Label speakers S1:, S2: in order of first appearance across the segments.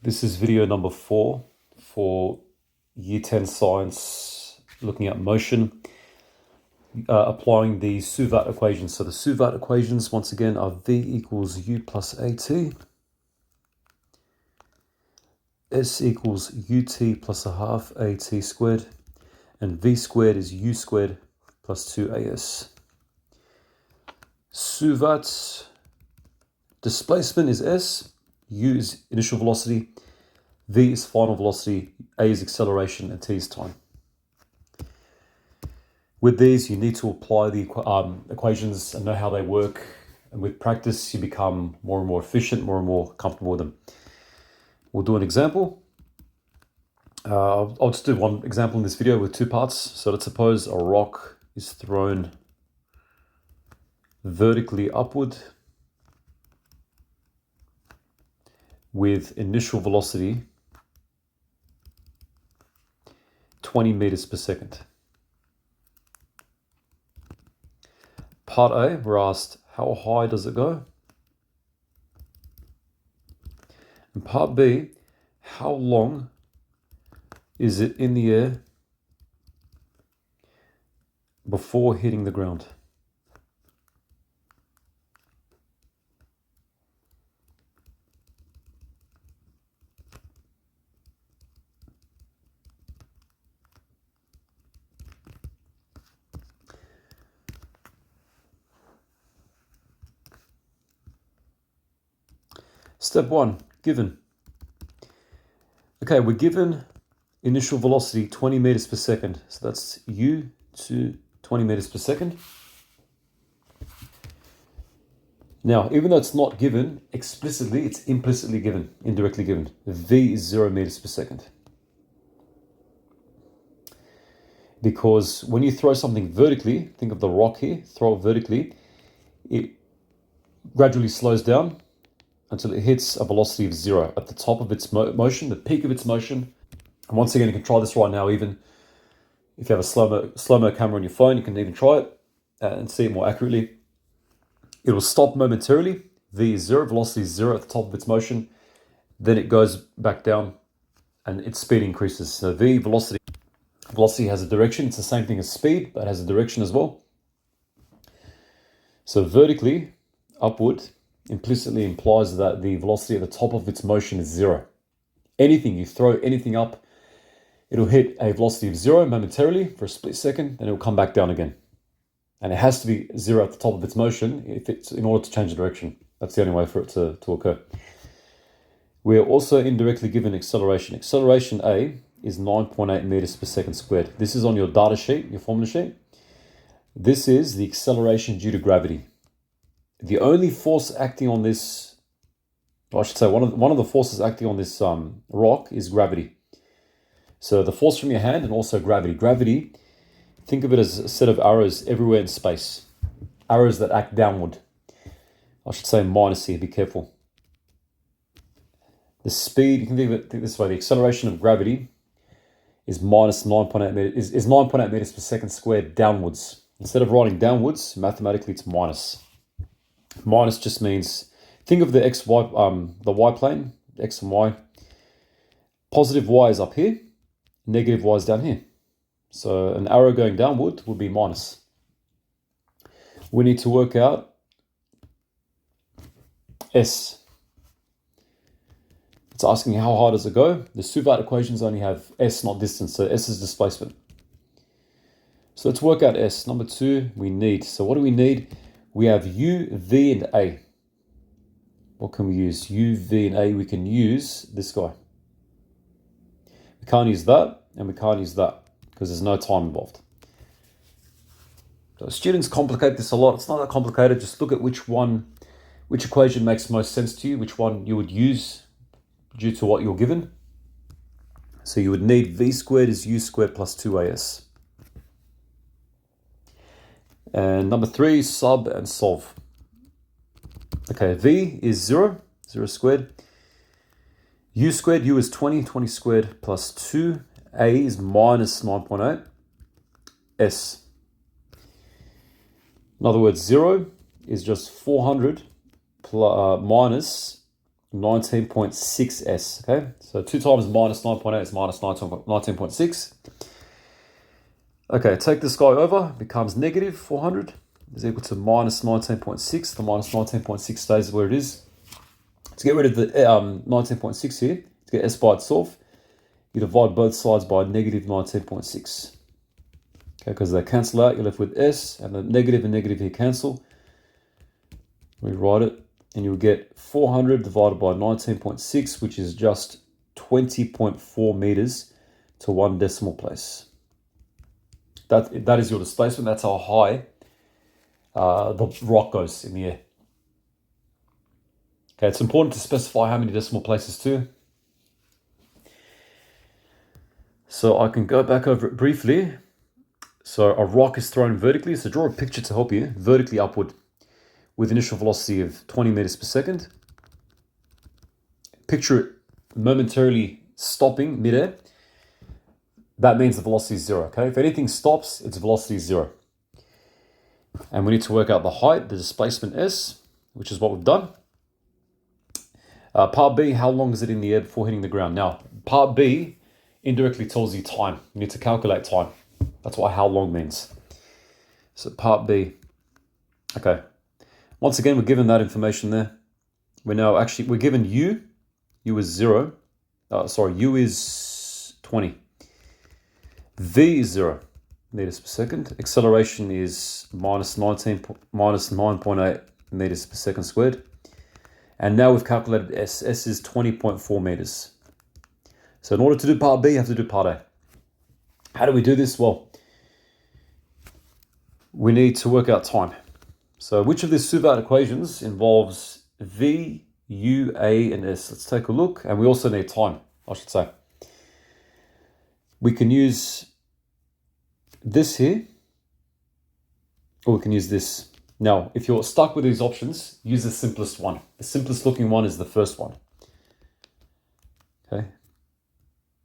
S1: This is video number 4 for Year 10 Science, looking at motion, applying the SUVAT equations. So the SUVAT equations, once again, are V equals U plus AT, S equals UT plus a half AT squared, and V squared is U squared plus 2AS. SUVAT displacement is S, U is initial velocity, V is final velocity, A is acceleration, and T is time. With these, you need to apply the equations and know how they work. And with practice, you become more and more efficient, more and more comfortable with them. We'll do an example. I'll just do one example in this video with two parts. So let's suppose a rock is thrown vertically upward with initial velocity 20 meters per second. Part A, we're asked, how high does it go? And part B, how long is it in the air before hitting the ground? Step 1, given. Okay, we're given initial velocity 20 meters per second. So that's U to 20 meters per second. Now, even though it's not given explicitly, it's implicitly given, indirectly given. V is 0 meters per second. Because when you throw something vertically, think of the rock here, throw it vertically, it gradually slows down until it hits a velocity of 0 at the top of its motion, the peak of its motion. And once again, you can try this right now. Even if you have a slow-mo camera on your phone, you can even try it and see it more accurately. It will stop momentarily. V is 0, velocity is 0 at the top of its motion. Then it goes back down and its speed increases. So V, velocity has a direction. It's the same thing as speed, but it has a direction as well. So vertically, upward, implicitly implies that the velocity at the top of its motion is 0. Anything, you throw anything up, it'll hit a velocity of 0 momentarily for a split second, then it'll come back down again. And it has to be 0 at the top of its motion in order to change the direction. That's the only way for it to occur. We're also indirectly given acceleration. Acceleration A is 9.8 meters per second squared. This is on your data sheet, your formula sheet. This is the acceleration due to gravity. The only force acting on this, or I should say one of the forces acting on this rock is gravity. So the force from your hand and also gravity. Gravity, think of it as a set of arrows everywhere in space. Arrows that act downward. I should say minus here, be careful. The speed, you can think this way, the acceleration of gravity is minus 9.8 meters, is 9.8 meters per second squared downwards. Instead of writing downwards, mathematically it's minus. Minus just means, think of the the y plane, x and y. Positive y is up here, negative y is down here. So an arrow going downward would be minus. We need to work out S. It's asking how high does it go. The SUVAT equations only have S, not distance, so S is displacement. So let's work out S. Number 2, we need. So what do we need? We have U, V, and A. What can we use? U, V, and A, we can use this guy. We can't use that, and we can't use that, because there's no time involved. So students complicate this a lot. It's not that complicated. Just look at which equation makes most sense to you, which one you would use due to what you're given. So you would need V squared is U squared plus 2AS. And number 3, sub and solve. Okay, V is 0 squared. U squared, U is 20 squared plus 2. A is minus 9.8. S. In other words, 0 is just 400 minus 19.6s, okay? So 2 times minus 9.8 is minus 19.6. Okay, take this guy over, becomes negative 400, is equal to minus 19.6. The minus 19.6 stays where it is. To get rid of the 19.6 here, to get s by itself, you divide both sides by negative 19.6. Okay, because they cancel out, you're left with s, and the negative and negative here cancel. Rewrite it, and you'll get 400 divided by 19.6, which is just 20.4 meters to 1 decimal place. That is your displacement. That's how high the rock goes in the air. Okay, it's important to specify how many decimal places too. So I can go back over it briefly. So a rock is thrown vertically. So draw a picture to help you. Vertically upward with initial velocity of 20 meters per second. Picture it momentarily stopping midair. That means the velocity is 0, okay? If anything stops, its velocity is 0. And we need to work out the height, the displacement s, which is what we've done. Part B, how long is it in the air before hitting the ground? Now, part B indirectly tells you time. You need to calculate time. That's what how long means. So part B. Okay. Once again, we're given that information there. We're given U. U is 0. U is 20. V is 0 meters per second. Acceleration is minus 9.8 meters per second squared. And now we've calculated S. S is 20.4 meters. So in order to do part B, you have to do part A. How do we do this? Well, we need to work out time. So which of these SUVAT equations involves V, U, A, and S? Let's take a look. And we also need time, I should say. We can use this here, or we can use this. Now, if you're stuck with these options, use the simplest one. The simplest looking one is the first one. Okay.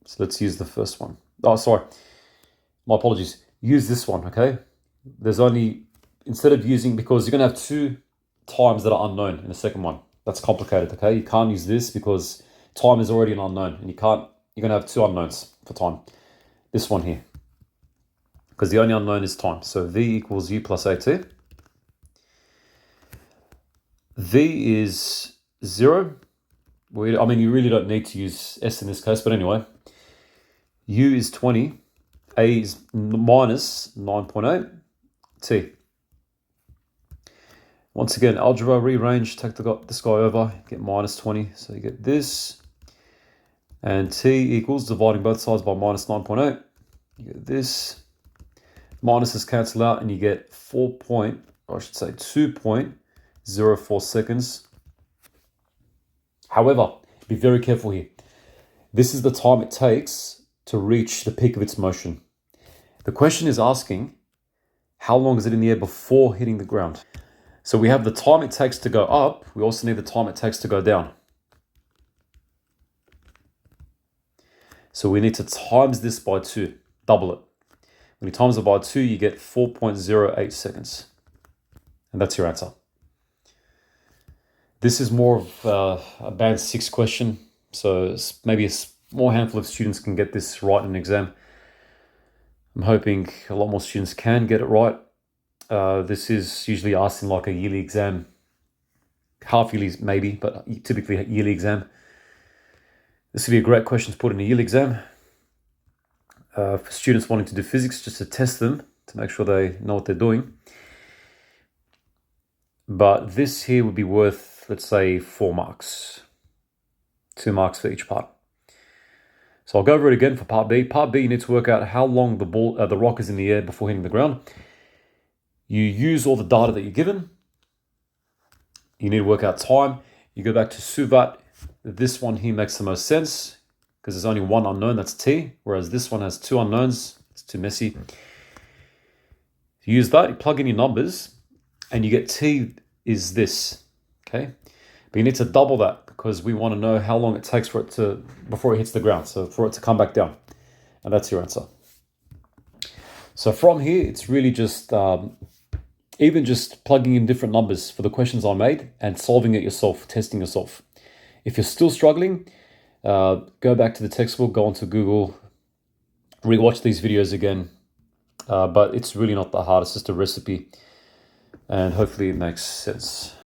S1: So let's use the first one. Oh, sorry. My apologies. Use this one, okay? There's only, instead of using, because you're going to have 2 times that are unknown in the second one. That's complicated, okay? You can't use this because time is already an unknown, and you're going to have 2 unknowns for time. This one here, because the only unknown is time. So V equals U plus AT. V is 0. I mean, you really don't need to use S in this case, but anyway. U is 20. A is minus 9.8. T. Once again, algebra, rearrange, take this guy over, get minus 20. So you get this. And T equals, dividing both sides by minus 9.8. You get this. Minuses cancel out and you get 2.04 seconds. However, be very careful here. This is the time it takes to reach the peak of its motion. The question is asking, how long is it in the air before hitting the ground? So we have the time it takes to go up. We also need the time it takes to go down. So we need to times this by 2, double it. When you times it by 2, you get 4.08 seconds. And that's your answer. This is more of a band 6 question. So maybe a small handful of students can get this right in an exam. I'm hoping a lot more students can get it right. This is usually asked in like a yearly exam. Half yearly maybe, but typically a yearly exam. This would be a great question to put in a yearly exam. For students wanting to do physics, just to test them, to make sure they know what they're doing. But this here would be worth, let's say, 4 marks. 2 marks for each part. So I'll go over it again for part B. Part B, you need to work out how long the rock is in the air before hitting the ground. You use all the data that you're given. You need to work out time. You go back to SUVAT. This one here makes the most sense because there's only one unknown, that's T, whereas this one has 2 unknowns. It's too messy. You use that, you plug in your numbers, and you get T is this, okay? But you need to double that because we want to know how long it takes before it hits the ground, so for it to come back down. And that's your answer. So from here, it's really just, even just plugging in different numbers for the questions I made and solving it yourself, testing yourself. If you're still struggling, go back to the textbook, go onto Google, rewatch these videos again. But it's really not that hard. It's just a recipe, and hopefully it makes sense.